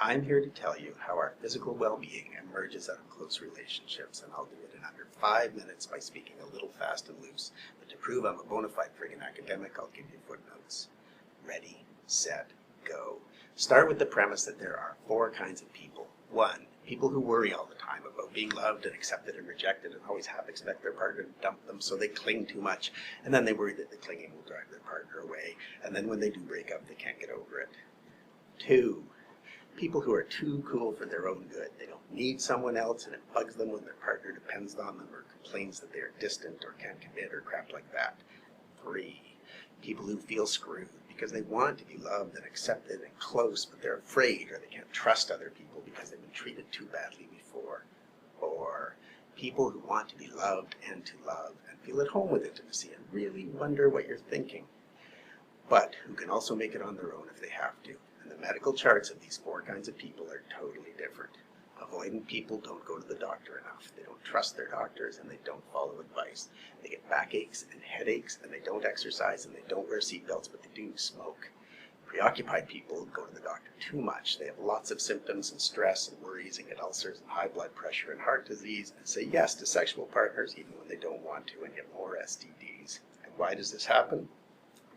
I'm here to tell you how our physical well-being emerges out of close relationships, and I'll do it in under 5 minutes by speaking a little fast and loose. But to prove I'm a bona fide friggin' academic, I'll give you footnotes. Ready, set, go. Start with the premise that there are 4 kinds of people. 1, people who worry all the time about being loved and accepted and rejected and always half expect their partner to dump them, so they cling too much, and then they worry that the clinging will drive their partner away, and then when they do break up, they can't get over it. 2, people who are too cool for their own good. They don't need someone else, and it bugs them when their partner depends on them or complains that they are distant or can't commit or crap like that. 3, people who feel screwed because they want to be loved and accepted and close, but they're afraid or they can't trust other people because they've been treated too badly before. 4, people who want to be loved and to love and feel at home with intimacy and really wonder what you're thinking, but who can also make it on their own if they have to. And the medical charts of these 4 kinds of people are totally different. Avoidant people don't go to the doctor enough. They don't trust their doctors and they don't follow advice. They get backaches and headaches and they don't exercise and they don't wear seatbelts, but they do smoke. Preoccupied people go to the doctor too much. They have lots of symptoms and stress and worries and get ulcers and high blood pressure and heart disease and say yes to sexual partners even when they don't want to and get more STDs. And why does this happen?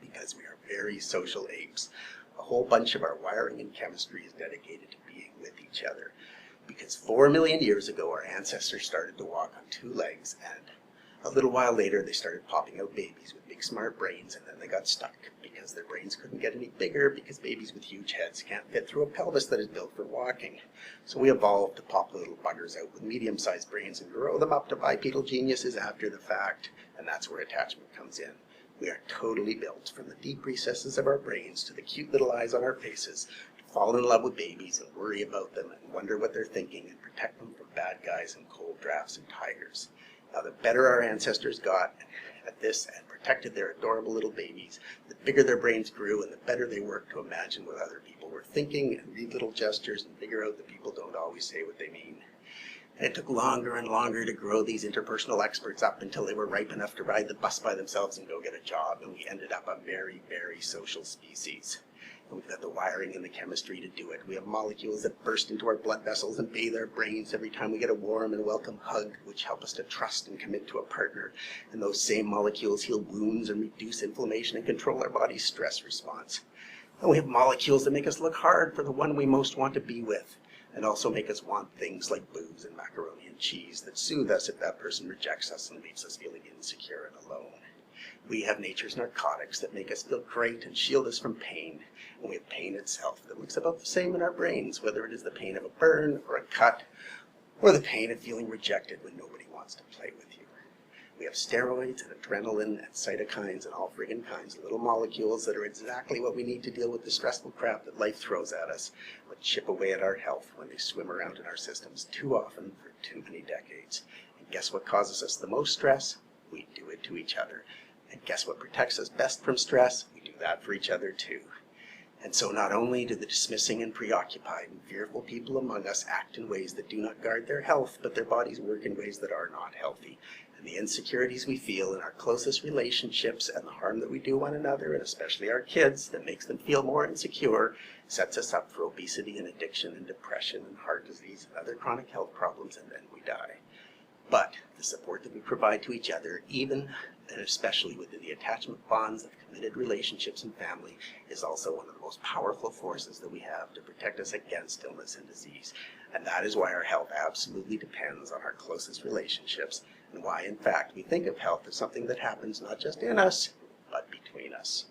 Because we are very social apes. A whole bunch of our wiring and chemistry is dedicated to being with each other. Because 4 million years ago, our ancestors started to walk on 2 legs, and a little while later, they started popping out babies with big smart brains, and then they got stuck because their brains couldn't get any bigger because babies with huge heads can't fit through a pelvis that is built for walking. So we evolved to pop the little buggers out with medium-sized brains and grow them up to bipedal geniuses after the fact, and that's where attachment comes in. We are totally built, from the deep recesses of our brains to the cute little eyes on our faces, to fall in love with babies and worry about them and wonder what they're thinking and protect them from bad guys and cold drafts and tigers. Now, the better our ancestors got at this and protected their adorable little babies, the bigger their brains grew and the better they worked to imagine what other people were thinking and read little gestures and figure out that people don't always say what they mean. And it took longer and longer to grow these interpersonal experts up until they were ripe enough to ride the bus by themselves and go get a job, and we ended up a very, very social species. And we've got the wiring and the chemistry to do it. We have molecules that burst into our blood vessels and bathe our brains every time we get a warm and welcome hug, which help us to trust and commit to a partner. And those same molecules heal wounds and reduce inflammation and control our body's stress response. And we have molecules that make us look hard for the one we most want to be with, and also make us want things like booze and macaroni and cheese that soothe us if that person rejects us and leaves us feeling insecure and alone. We have nature's narcotics that make us feel great and shield us from pain, and we have pain itself that looks about the same in our brains, whether it is the pain of a burn or a cut, or the pain of feeling rejected when nobody wants to play with you. We have steroids and adrenaline and cytokines and all friggin' kinds of little molecules that are exactly what we need to deal with the stressful crap that life throws at us, but chip away at our health when they swim around in our systems too often for too many decades. And guess what causes us the most stress? We do it to each other. And guess what protects us best from stress? We do that for each other too. And so not only do the dismissing and preoccupied and fearful people among us act in ways that do not guard their health, but their bodies work in ways that are not healthy. And the insecurities we feel in our closest relationships and the harm that we do one another, and especially our kids, that makes them feel more insecure, sets us up for obesity and addiction and depression and heart disease and other chronic health problems, and then we die. But the support that we provide to each other, even and especially within the attachment bonds of committed relationships and family, is also one of the most powerful forces that we have to protect us against illness and disease. And that is why our health absolutely depends on our closest relationships, and why, in fact, we think of health as something that happens not just in us, but between us.